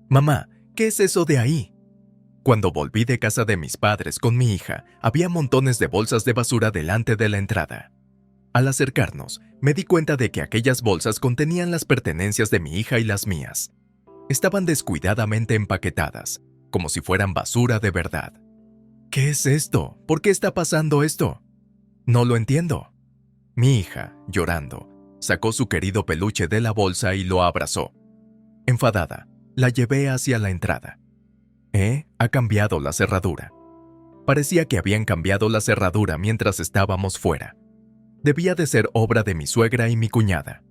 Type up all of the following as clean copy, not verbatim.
Mamá, ¿qué es eso de ahí? Cuando volví de casa de mis padres con mi hija, había montones de bolsas de basura delante de la entrada. Al acercarnos, me di cuenta de que aquellas bolsas contenían las pertenencias de mi hija y las mías. Estaban descuidadamente empaquetadas, como si fueran basura de verdad. ¿Qué es esto? ¿Por qué está pasando esto? No lo entiendo. Mi hija, llorando, sacó su querido peluche de la bolsa y lo abrazó. Enfadada, la llevé hacia la entrada. Ha cambiado la cerradura. Parecía que habían cambiado la cerradura mientras estábamos fuera. Debía de ser obra de mi suegra y mi cuñada.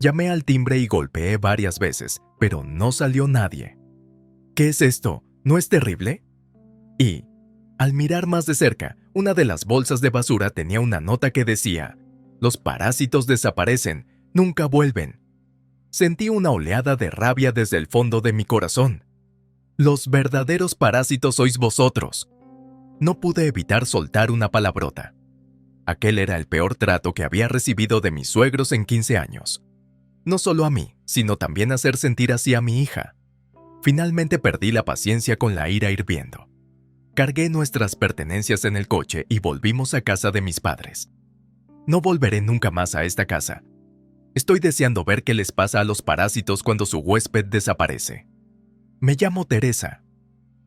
Llamé al timbre y golpeé varias veces, pero no salió nadie. ¿Qué es esto? ¿No es terrible? Y, al mirar más de cerca, una de las bolsas de basura tenía una nota que decía: «Los parásitos desaparecen, nunca vuelven». Sentí una oleada de rabia desde el fondo de mi corazón. Los verdaderos parásitos sois vosotros. No pude evitar soltar una palabrota. Aquel era el peor trato que había recibido de mis suegros en 15 años. No solo a mí, sino también hacer sentir así a mi hija. Finalmente perdí la paciencia con la ira hirviendo. Cargué nuestras pertenencias en el coche y volvimos a casa de mis padres. No volveré nunca más a esta casa. Estoy deseando ver qué les pasa a los parásitos cuando su huésped desaparece. Me llamo Teresa.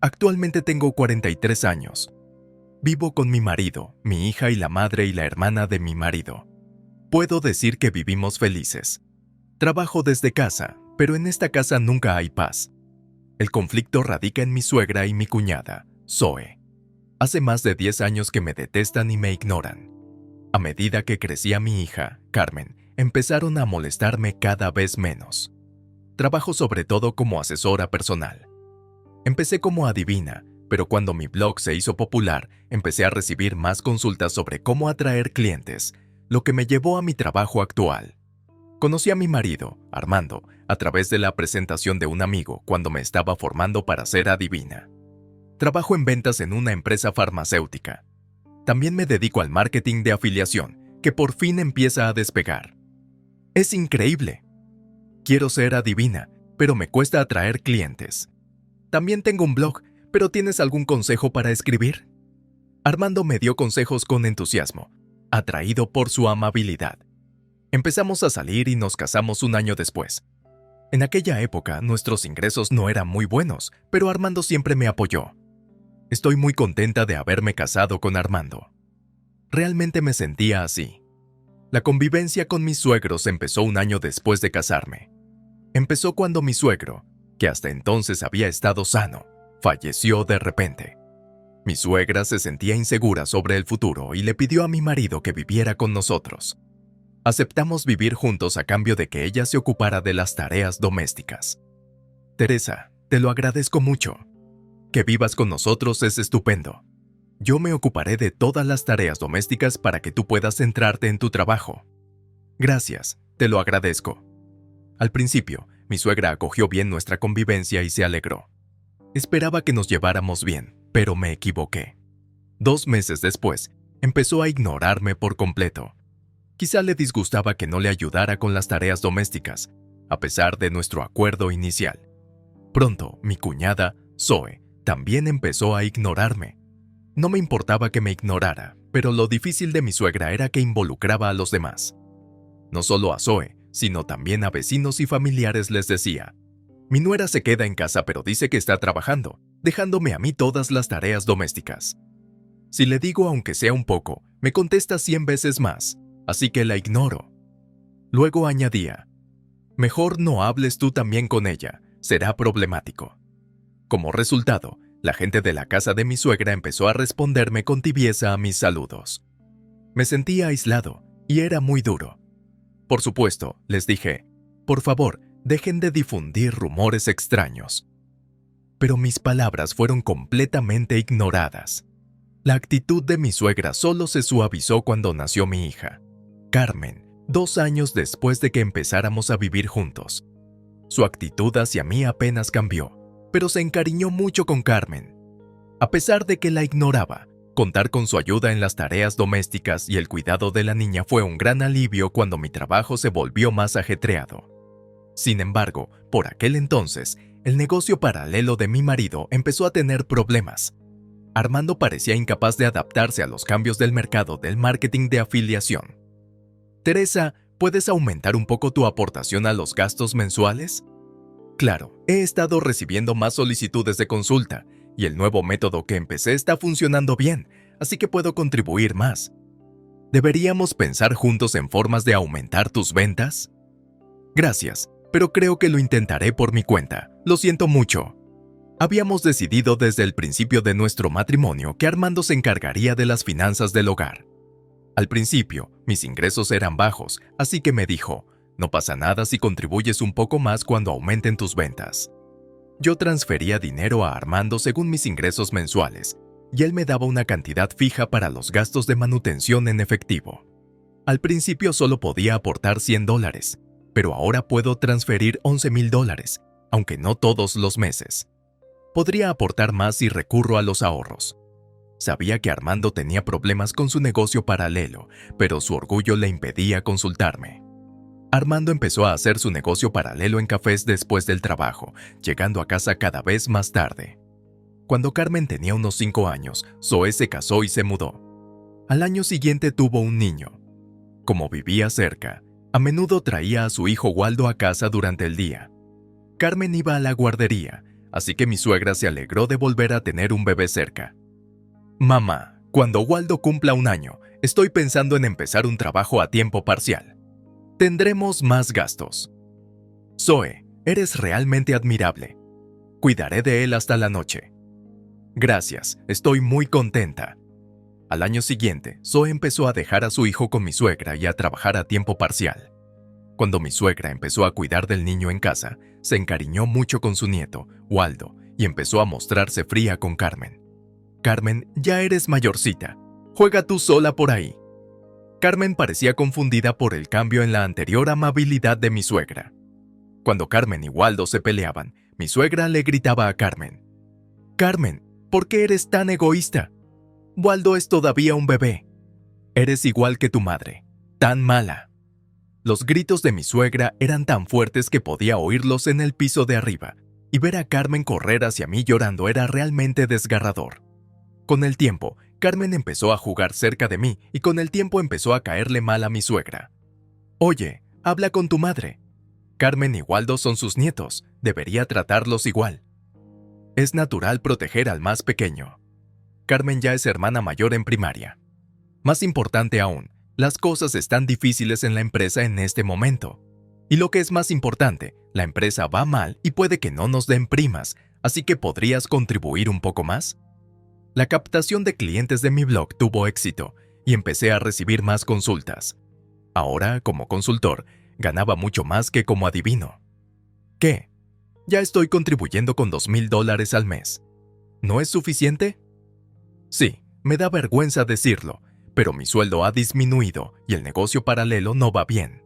Actualmente tengo 43 años. Vivo con mi marido, mi hija y la madre y la hermana de mi marido. Puedo decir que vivimos felices. Trabajo desde casa, pero en esta casa nunca hay paz. El conflicto radica en mi suegra y mi cuñada, Zoe. Hace más de 10 años que me detestan y me ignoran. A medida que crecía mi hija, Carmen, empezaron a molestarme cada vez menos. Trabajo sobre todo como asesora personal. Empecé como adivina, pero cuando mi blog se hizo popular, empecé a recibir más consultas sobre cómo atraer clientes, lo que me llevó a mi trabajo actual. Conocí a mi marido, Armando, a través de la presentación de un amigo cuando me estaba formando para ser adivina. Trabajo en ventas en una empresa farmacéutica. También me dedico al marketing de afiliación, que por fin empieza a despegar. Es increíble. Quiero ser adivina, pero me cuesta atraer clientes. También tengo un blog, pero ¿tienes algún consejo para escribir? Armando me dio consejos con entusiasmo, atraído por su amabilidad. Empezamos a salir y nos casamos un año después. En aquella época nuestros ingresos no eran muy buenos, pero Armando siempre me apoyó. Estoy muy contenta de haberme casado con Armando. Realmente me sentía así. La convivencia con mis suegros empezó un año después de casarme. Empezó cuando mi suegro, que hasta entonces había estado sano, falleció de repente. Mi suegra se sentía insegura sobre el futuro y le pidió a mi marido que viviera con nosotros. Aceptamos vivir juntos a cambio de que ella se ocupara de las tareas domésticas. Teresa, te lo agradezco mucho. Que vivas con nosotros es estupendo. Yo me ocuparé de todas las tareas domésticas para que tú puedas centrarte en tu trabajo. Gracias, te lo agradezco. Al principio, mi suegra acogió bien nuestra convivencia y se alegró. Esperaba que nos lleváramos bien, pero me equivoqué. 2 meses después, empezó a ignorarme por completo. Quizá le disgustaba que no le ayudara con las tareas domésticas, a pesar de nuestro acuerdo inicial. Pronto, mi cuñada, Zoe, también empezó a ignorarme. No me importaba que me ignorara, pero lo difícil de mi suegra era que involucraba a los demás. No solo a Zoe, sino también a vecinos y familiares les decía: «Mi nuera se queda en casa pero dice que está trabajando, dejándome a mí todas las tareas domésticas». Si le digo aunque sea un poco, me contesta 100 veces más, así que la ignoro. Luego añadía: «Mejor no hables tú también con ella, será problemático». Como resultado, la gente de la casa de mi suegra empezó a responderme con tibieza a mis saludos. Me sentía aislado y era muy duro. Por supuesto, les dije: «Por favor, dejen de difundir rumores extraños». Pero mis palabras fueron completamente ignoradas. La actitud de mi suegra solo se suavizó cuando nació mi hija, Carmen, 2 años después de que empezáramos a vivir juntos. Su actitud hacia mí apenas cambió, pero se encariñó mucho con Carmen. A pesar de que la ignoraba, contar con su ayuda en las tareas domésticas y el cuidado de la niña fue un gran alivio cuando mi trabajo se volvió más ajetreado. Sin embargo, por aquel entonces, el negocio paralelo de mi marido empezó a tener problemas. Armando parecía incapaz de adaptarse a los cambios del mercado del marketing de afiliación. Teresa, ¿puedes aumentar un poco tu aportación a los gastos mensuales? Claro, he estado recibiendo más solicitudes de consulta y el nuevo método que empecé está funcionando bien, así que puedo contribuir más. ¿Deberíamos pensar juntos en formas de aumentar tus ventas? Gracias, pero creo que lo intentaré por mi cuenta. Lo siento mucho. Habíamos decidido desde el principio de nuestro matrimonio que Armando se encargaría de las finanzas del hogar. Al principio, mis ingresos eran bajos, así que me dijo, no pasa nada si contribuyes un poco más cuando aumenten tus ventas. Yo transfería dinero a Armando según mis ingresos mensuales, y él me daba una cantidad fija para los gastos de manutención en efectivo. Al principio solo podía aportar $100, pero ahora puedo transferir $11,000, aunque no todos los meses. Podría aportar más si recurro a los ahorros. Sabía que Armando tenía problemas con su negocio paralelo, pero su orgullo le impedía consultarme. Armando empezó a hacer su negocio paralelo en cafés después del trabajo, llegando a casa cada vez más tarde. Cuando Carmen tenía unos 5 años, Zoe se casó y se mudó. Al año siguiente tuvo un niño. Como vivía cerca, a menudo traía a su hijo Waldo a casa durante el día. Carmen iba a la guardería, así que mi suegra se alegró de volver a tener un bebé cerca. Mamá, cuando Waldo cumpla 1 año, estoy pensando en empezar un trabajo a tiempo parcial. Tendremos más gastos. Zoe, eres realmente admirable. Cuidaré de él hasta la noche. Gracias, estoy muy contenta. Al año siguiente, Zoe empezó a dejar a su hijo con mi suegra y a trabajar a tiempo parcial. Cuando mi suegra empezó a cuidar del niño en casa, se encariñó mucho con su nieto, Waldo, y empezó a mostrarse fría con Carmen. Carmen, ya eres mayorcita. Juega tú sola por ahí. Carmen parecía confundida por el cambio en la anterior amabilidad de mi suegra. Cuando Carmen y Waldo se peleaban, mi suegra le gritaba a Carmen: Carmen, ¿por qué eres tan egoísta? Waldo es todavía un bebé. Eres igual que tu madre, tan mala. Los gritos de mi suegra eran tan fuertes que podía oírlos en el piso de arriba, y ver a Carmen correr hacia mí llorando era realmente desgarrador. Con el tiempo, Carmen empezó a jugar cerca de mí y con el tiempo empezó a caerle mal a mi suegra. Oye, habla con tu madre. Carmen y Waldo son sus nietos, debería tratarlos igual. Es natural proteger al más pequeño. Carmen ya es hermana mayor en primaria. Más importante aún, las cosas están difíciles en la empresa en este momento. Y lo que es más importante, la empresa va mal y puede que no nos den primas, así que ¿podrías contribuir un poco más? La captación de clientes de mi blog tuvo éxito y empecé a recibir más consultas. Ahora, como consultor, ganaba mucho más que como adivino. ¿Qué? Ya estoy contribuyendo con $2,000 al mes. ¿No es suficiente? Sí, me da vergüenza decirlo, pero mi sueldo ha disminuido y el negocio paralelo no va bien.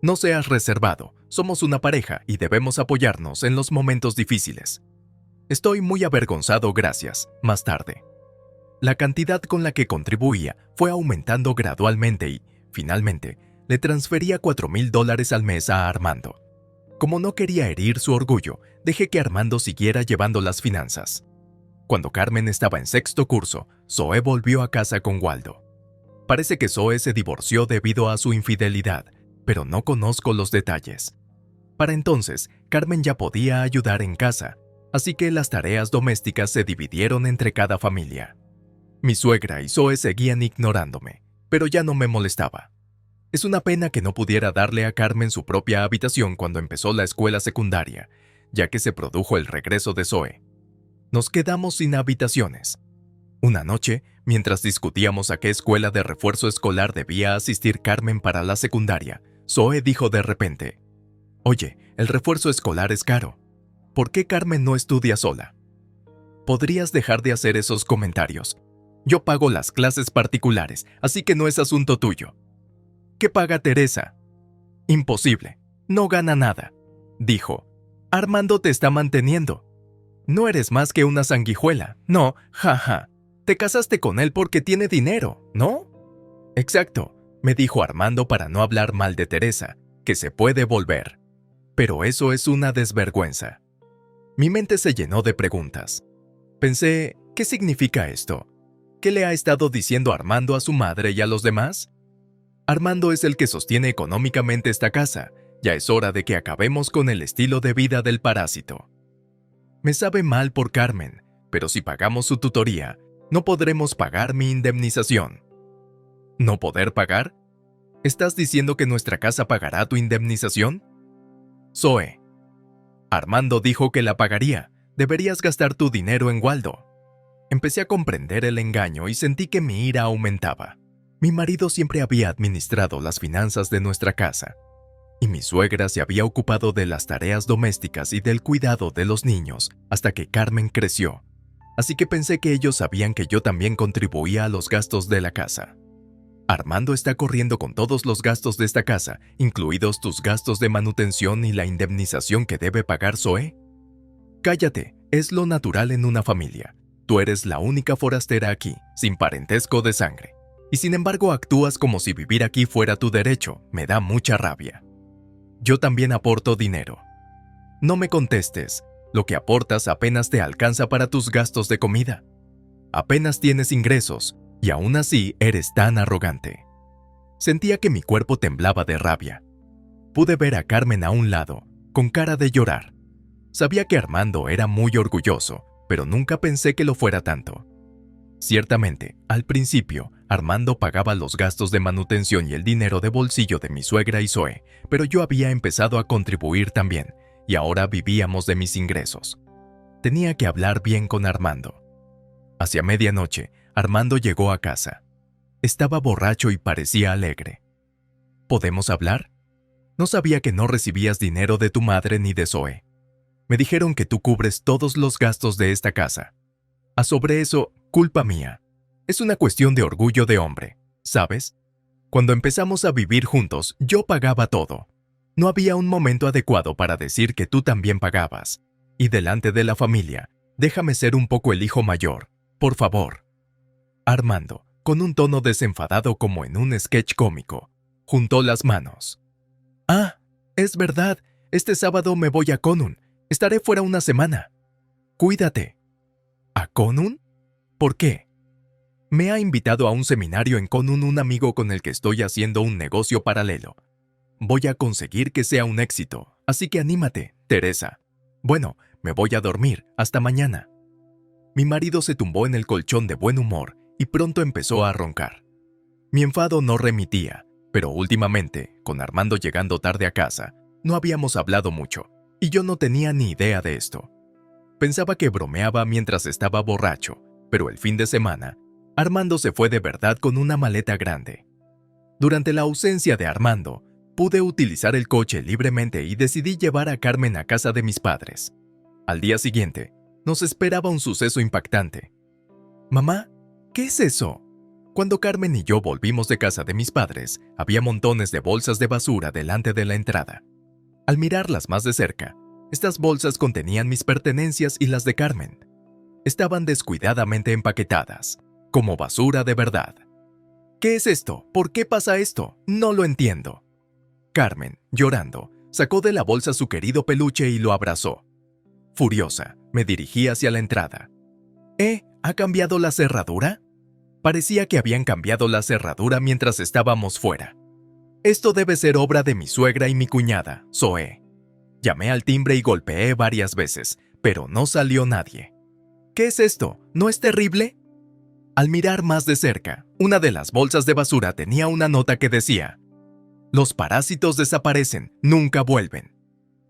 No seas reservado, somos una pareja y debemos apoyarnos en los momentos difíciles. Estoy muy avergonzado, gracias. Más tarde. La cantidad con la que contribuía fue aumentando gradualmente y, finalmente, le transfería $4,000 al mes a Armando. Como no quería herir su orgullo, dejé que Armando siguiera llevando las finanzas. Cuando Carmen estaba en 6º curso, Zoe volvió a casa con Waldo. Parece que Zoe se divorció debido a su infidelidad, pero no conozco los detalles. Para entonces, Carmen ya podía ayudar en casa, así que las tareas domésticas se dividieron entre cada familia. Mi suegra y Zoe seguían ignorándome, pero ya no me molestaba. Es una pena que no pudiera darle a Carmen su propia habitación cuando empezó la escuela secundaria, ya que se produjo el regreso de Zoe. Nos quedamos sin habitaciones. Una noche, mientras discutíamos a qué escuela de refuerzo escolar debía asistir Carmen para la secundaria, Zoe dijo de repente: Oye, el refuerzo escolar es caro. ¿Por qué Carmen no estudia sola? ¿Podrías dejar de hacer esos comentarios? Yo pago las clases particulares, así que no es asunto tuyo. ¿Qué paga Teresa? Imposible, no gana nada, dijo. Armando te está manteniendo. No eres más que una sanguijuela, no, jaja. Te casaste con él porque tiene dinero, ¿no? Exacto, me dijo Armando para no hablar mal de Teresa, que se puede volver. Pero eso es una desvergüenza. Mi mente se llenó de preguntas. Pensé, ¿qué significa esto? ¿Qué le ha estado diciendo Armando a su madre y a los demás? Armando es el que sostiene económicamente esta casa. Ya es hora de que acabemos con el estilo de vida del parásito. Me sabe mal por Carmen, pero si pagamos su tutoría, no podremos pagar mi indemnización. ¿No poder pagar? ¿Estás diciendo que nuestra casa pagará tu indemnización? Zoe. Armando dijo que la pagaría. Deberías gastar tu dinero en Waldo. Empecé a comprender el engaño y sentí que mi ira aumentaba. Mi marido siempre había administrado las finanzas de nuestra casa, y mi suegra se había ocupado de las tareas domésticas y del cuidado de los niños hasta que Carmen creció. Así que pensé que ellos sabían que yo también contribuía a los gastos de la casa. Armando está corriendo con todos los gastos de esta casa, incluidos tus gastos de manutención y la indemnización que debe pagar Zoe. Cállate, es lo natural en una familia. Tú eres la única forastera aquí, sin parentesco de sangre. Y sin embargo actúas como si vivir aquí fuera tu derecho. Me da mucha rabia. Yo también aporto dinero. No me contestes. Lo que aportas apenas te alcanza para tus gastos de comida. Apenas tienes ingresos, y aún así eres tan arrogante. Sentía que mi cuerpo temblaba de rabia. Pude ver a Carmen a un lado, con cara de llorar. Sabía que Armando era muy orgulloso, pero nunca pensé que lo fuera tanto. Ciertamente, al principio, Armando pagaba los gastos de manutención y el dinero de bolsillo de mi suegra y Zoe, pero yo había empezado a contribuir también, y ahora vivíamos de mis ingresos. Tenía que hablar bien con Armando. Hacia medianoche, Armando llegó a casa. Estaba borracho y parecía alegre. ¿Podemos hablar? No sabía que no recibías dinero de tu madre ni de Zoe. Me dijeron que tú cubres todos los gastos de esta casa. Sobre eso, culpa mía. Es una cuestión de orgullo de hombre, ¿sabes? Cuando empezamos a vivir juntos, yo pagaba todo. No había un momento adecuado para decir que tú también pagabas. Y delante de la familia, déjame ser un poco el hijo mayor, por favor. Armando, con un tono desenfadado como en un sketch cómico, juntó las manos. Ah, es verdad, este sábado me voy a Conun. Estaré fuera una semana. Cuídate. ¿A Conun? ¿Por qué? Me ha invitado a un seminario en Conun un amigo con el que estoy haciendo un negocio paralelo. Voy a conseguir que sea un éxito, así que anímate, Teresa. Bueno, me voy a dormir, hasta mañana. Mi marido se tumbó en el colchón de buen humor y pronto empezó a roncar. Mi enfado no remitía, pero últimamente, con Armando llegando tarde a casa, no habíamos hablado mucho, y yo no tenía ni idea de esto. Pensaba que bromeaba mientras estaba borracho, pero el fin de semana, Armando se fue de verdad con una maleta grande. Durante la ausencia de Armando, pude utilizar el coche libremente y decidí llevar a Carmen a casa de mis padres. Al día siguiente, nos esperaba un suceso impactante. Mamá, ¿qué es eso? Cuando Carmen y yo volvimos de casa de mis padres, había montones de bolsas de basura delante de la entrada. Al mirarlas más de cerca, estas bolsas contenían mis pertenencias y las de Carmen. Estaban descuidadamente empaquetadas, como basura de verdad. ¿Qué es esto? ¿Por qué pasa esto? No lo entiendo. Carmen, llorando, sacó de la bolsa su querido peluche y lo abrazó. Furiosa, me dirigí hacia la entrada. ¿Ha cambiado la cerradura? Parecía que habían cambiado la cerradura mientras estábamos fuera. Esto debe ser obra de mi suegra y mi cuñada, Zoe. Llamé al timbre y golpeé varias veces, pero no salió nadie. ¿Qué es esto? ¿No es terrible? Al mirar más de cerca, una de las bolsas de basura tenía una nota que decía: «Los parásitos desaparecen, nunca vuelven».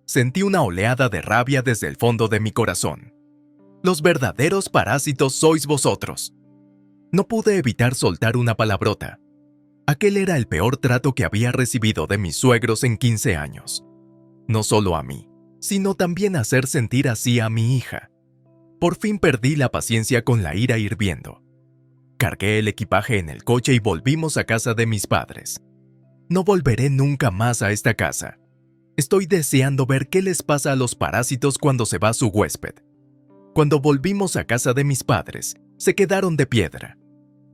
Sentí una oleada de rabia desde el fondo de mi corazón. Los verdaderos parásitos sois vosotros. No pude evitar soltar una palabrota. Aquel era el peor trato que había recibido de mis suegros en 15 años. No solo a mí, sino también hacer sentir así a mi hija. Por fin perdí la paciencia con la ira hirviendo. Cargué el equipaje en el coche y volvimos a casa de mis padres. No volveré nunca más a esta casa. Estoy deseando ver qué les pasa a los parásitos cuando se va su huésped. Cuando volvimos a casa de mis padres, se quedaron de piedra.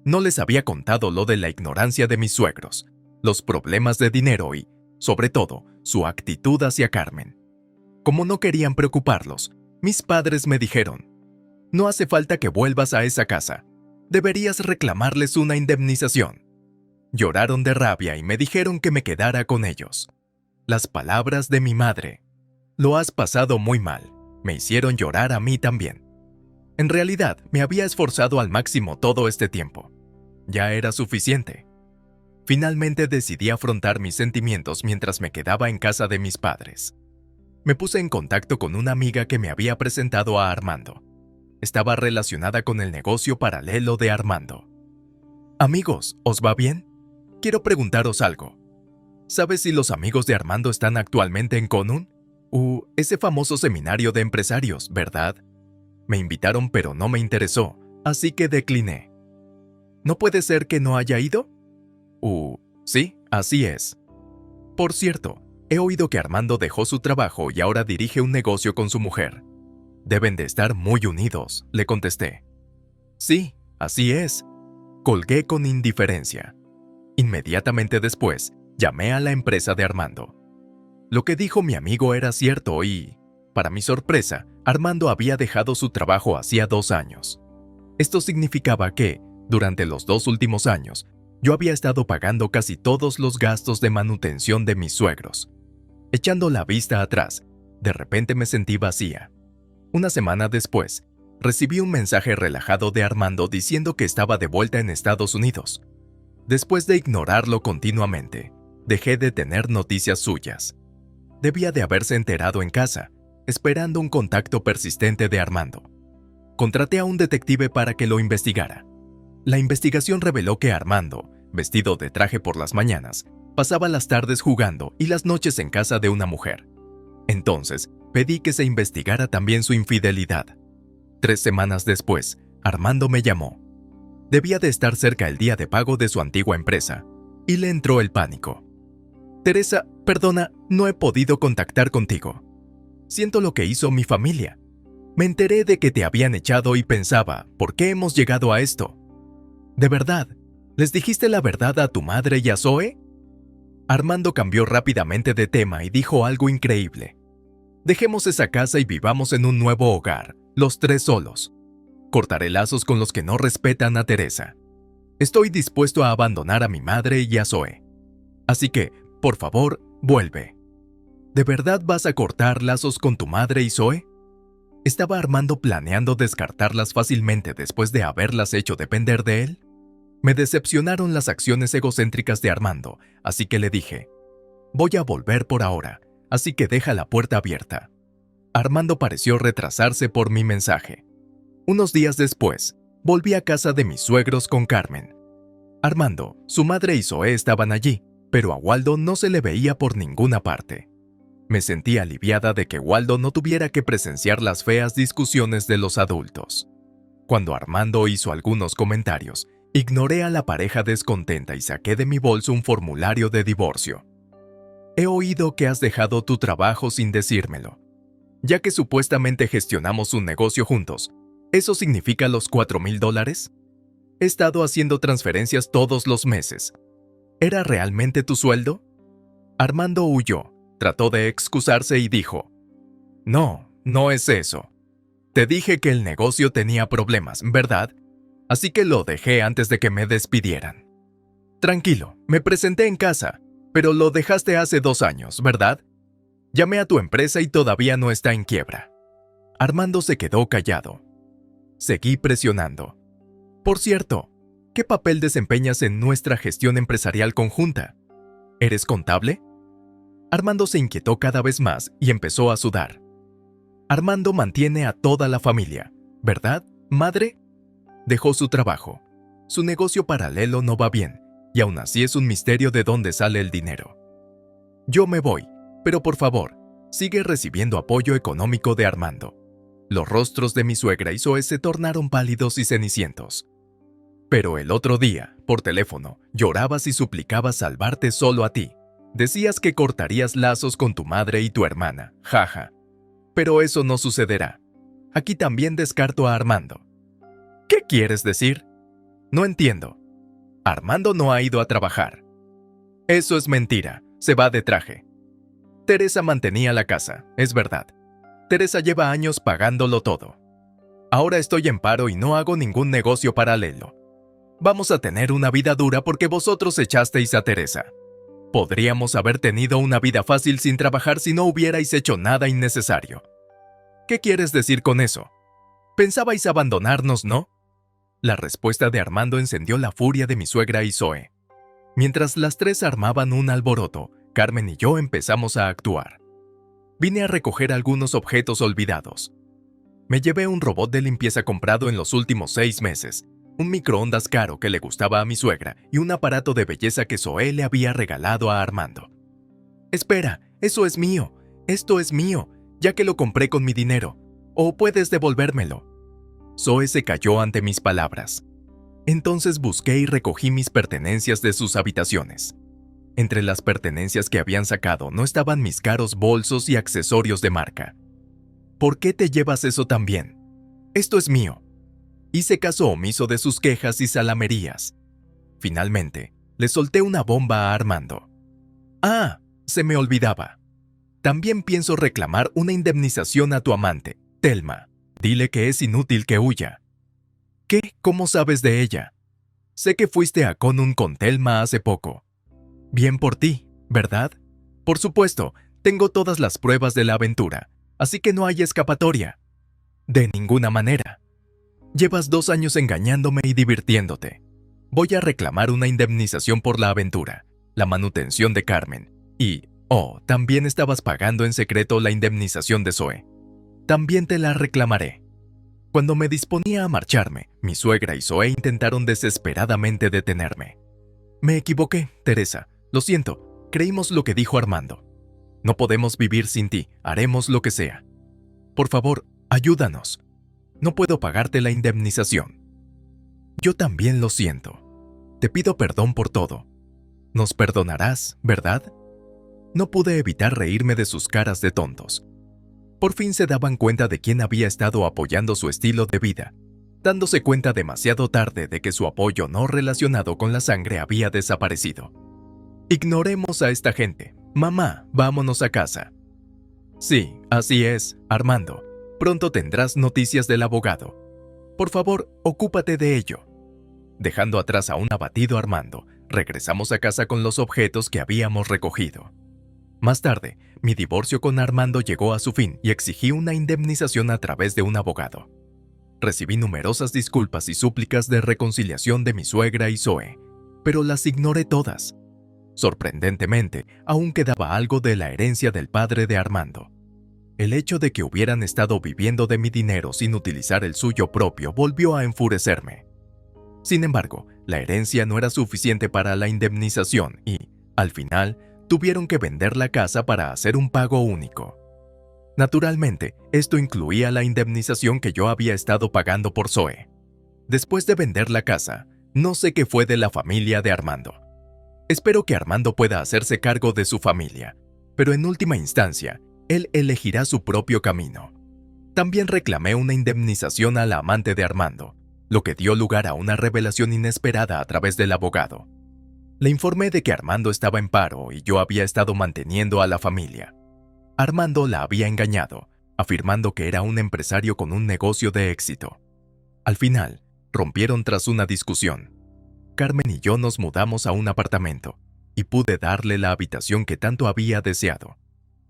No les había contado lo de la ignorancia de mis suegros, los problemas de dinero y, sobre todo, su actitud hacia Carmen. Como no querían preocuparlos, Mis padres me dijeron, no hace falta que vuelvas a esa casa. Deberías reclamarles una indemnización. Lloraron de rabia y me dijeron que me quedara con ellos. Las palabras de mi madre. Lo has pasado muy mal. Me hicieron llorar a mí también. En realidad, me había esforzado al máximo todo este tiempo. Ya era suficiente. Finalmente decidí afrontar mis sentimientos mientras me quedaba en casa de mis padres. Me puse en contacto con una amiga que me había presentado a Armando. Estaba relacionada con el negocio paralelo de Armando. Amigos, ¿os va bien? Quiero preguntaros algo. ¿Sabes si los amigos de Armando están actualmente en Conun? Ese famoso seminario de empresarios, ¿verdad? Me invitaron pero no me interesó, así que decliné. ¿No puede ser que no haya ido? Sí, así es. Por cierto, he oído que Armando dejó su trabajo y ahora dirige un negocio con su mujer. Deben de estar muy unidos, le contesté. Sí, así es. Colgué con indiferencia. Inmediatamente después, llamé a la empresa de Armando. Lo que dijo mi amigo era cierto y, para mi sorpresa, Armando había dejado su trabajo hacía 2 años. Esto significaba que, durante los 2 últimos años, yo había estado pagando casi todos los gastos de manutención de mis suegros. Echando la vista atrás, de repente me sentí vacía. Una semana después, recibí un mensaje relajado de Armando diciendo que estaba de vuelta en Estados Unidos. Después de ignorarlo continuamente, dejé de tener noticias suyas. Debía de haberse enterado en casa, esperando un contacto persistente de Armando. Contraté a un detective para que lo investigara. La investigación reveló que Armando, vestido de traje por las mañanas, pasaba las tardes jugando y las noches en casa de una mujer. Entonces, pedí que se investigara también su infidelidad. 3 semanas después, Armando me llamó. Debía de estar cerca el día de pago de su antigua empresa, y le entró el pánico. Teresa, perdona, no he podido contactar contigo. Siento lo que hizo mi familia. Me enteré de que te habían echado y pensaba, ¿por qué hemos llegado a esto? ¿De verdad? ¿Les dijiste la verdad a tu madre y a Zoe? Armando cambió rápidamente de tema y dijo algo increíble. Dejemos esa casa y vivamos en un nuevo hogar, los 3 solos. Cortaré lazos con los que no respetan a Teresa. Estoy dispuesto a abandonar a mi madre y a Zoe. Así que, por favor, vuelve. ¿De verdad vas a cortar lazos con tu madre y Zoe? ¿Estaba Armando planeando descartarlas fácilmente después de haberlas hecho depender de él? Me decepcionaron las acciones egocéntricas de Armando, así que le dije, voy a volver por ahora, así que deja la puerta abierta. Armando pareció retrasarse por mi mensaje. Unos días después, volví a casa de mis suegros con Carmen. Armando, su madre y Zoe estaban allí, pero a Waldo no se le veía por ninguna parte. Me sentí aliviada de que Waldo no tuviera que presenciar las feas discusiones de los adultos. Cuando Armando hizo algunos comentarios, ignoré a la pareja descontenta y saqué de mi bolso un formulario de divorcio. He oído que has dejado tu trabajo sin decírmelo. Ya que supuestamente gestionamos un negocio juntos, ¿eso significa los $4,000? He estado haciendo transferencias todos los meses. ¿Era realmente tu sueldo? Armando huyó, trató de excusarse y dijo, no, no es eso. Te dije que el negocio tenía problemas, ¿verdad? Así que lo dejé antes de que me despidieran. Tranquilo, me presenté en casa, pero lo dejaste hace 2 años, ¿verdad? Llamé a tu empresa y todavía no está en quiebra. Armando se quedó callado. Seguí presionando. Por cierto, ¿qué papel desempeñas en nuestra gestión empresarial conjunta? ¿Eres contable? Armando se inquietó cada vez más y empezó a sudar. Armando mantiene a toda la familia, ¿verdad, madre? Dejó su trabajo. Su negocio paralelo no va bien, y aún así es un misterio de dónde sale el dinero. Yo me voy, pero por favor, sigue recibiendo apoyo económico de Armando. Los rostros de mi suegra y Zoe se tornaron pálidos y cenicientos. Pero el otro día, por teléfono, llorabas y suplicabas salvarte solo a ti. Decías que cortarías lazos con tu madre y tu hermana, jaja. Pero eso no sucederá. Aquí también descarto a Armando. ¿Qué quieres decir? No entiendo. Armando no ha ido a trabajar. Eso es mentira, se va de traje. Teresa mantenía la casa, es verdad. Teresa lleva años pagándolo todo. Ahora estoy en paro y no hago ningún negocio paralelo. Vamos a tener una vida dura porque vosotros echasteis a Teresa. Podríamos haber tenido una vida fácil sin trabajar si no hubierais hecho nada innecesario. ¿Qué quieres decir con eso? Pensabais abandonarnos, ¿no? La respuesta de Armando encendió la furia de mi suegra y Zoe. Mientras las tres armaban un alboroto, Carmen y yo empezamos a actuar. Vine a recoger algunos objetos olvidados. Me llevé un robot de limpieza comprado en los últimos 6 meses, un microondas caro que le gustaba a mi suegra y un aparato de belleza que Zoe le había regalado a Armando. Espera, eso es mío, esto es mío, ya que lo compré con mi dinero, o puedes devolvérmelo. Zoe se calló ante mis palabras. Entonces busqué y recogí mis pertenencias de sus habitaciones. Entre las pertenencias que habían sacado no estaban mis caros bolsos y accesorios de marca. ¿Por qué te llevas eso también? Esto es mío. Hice caso omiso de sus quejas y salamerías. Finalmente, le solté una bomba a Armando. Ah, se me olvidaba. También pienso reclamar una indemnización a tu amante, Telma. Dile que es inútil que huya. ¿Qué? ¿Cómo sabes de ella? Sé que fuiste a Conun con Telma hace poco. Bien por ti, ¿verdad? Por supuesto, tengo todas las pruebas de la aventura, así que no hay escapatoria. De ninguna manera. Llevas 2 años engañándome y divirtiéndote. Voy a reclamar una indemnización por la aventura, la manutención de Carmen y, también estabas pagando en secreto la indemnización de Zoe. También te la reclamaré. Cuando me disponía a marcharme, mi suegra y Zoe intentaron desesperadamente detenerme. Me equivoqué, Teresa. Lo siento, creímos lo que dijo Armando. No podemos vivir sin ti, haremos lo que sea. Por favor, ayúdanos. No puedo pagarte la indemnización. Yo también lo siento. Te pido perdón por todo. Nos perdonarás, ¿verdad? No pude evitar reírme de sus caras de tontos. Por fin se daban cuenta de quién había estado apoyando su estilo de vida, dándose cuenta demasiado tarde de que su apoyo no relacionado con la sangre había desaparecido. Ignoremos a esta gente. Mamá, vámonos a casa. Sí, así es, Armando. Pronto tendrás noticias del abogado. Por favor, ocúpate de ello. Dejando atrás a un abatido Armando, regresamos a casa con los objetos que habíamos recogido. Más tarde, mi divorcio con Armando llegó a su fin y exigí una indemnización a través de un abogado. Recibí numerosas disculpas y súplicas de reconciliación de mi suegra y Zoe, pero las ignoré todas. Sorprendentemente, aún quedaba algo de la herencia del padre de Armando. El hecho de que hubieran estado viviendo de mi dinero sin utilizar el suyo propio volvió a enfurecerme. Sin embargo, la herencia no era suficiente para la indemnización y, al final, tuvieron que vender la casa para hacer un pago único. Naturalmente, esto incluía la indemnización que yo había estado pagando por Zoe. Después de vender la casa, no sé qué fue de la familia de Armando. Espero que Armando pueda hacerse cargo de su familia, pero en última instancia, él elegirá su propio camino. También reclamé una indemnización a la amante de Armando, lo que dio lugar a una revelación inesperada a través del abogado. Le informé de que Armando estaba en paro y yo había estado manteniendo a la familia. Armando la había engañado, afirmando que era un empresario con un negocio de éxito. Al final, rompieron tras una discusión. Carmen y yo nos mudamos a un apartamento y pude darle la habitación que tanto había deseado.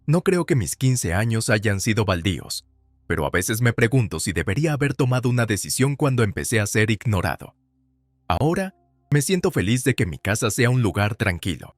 No creo que mis 15 años hayan sido baldíos, pero a veces me pregunto si debería haber tomado una decisión cuando empecé a ser ignorado. Ahora, me siento feliz de que mi casa sea un lugar tranquilo,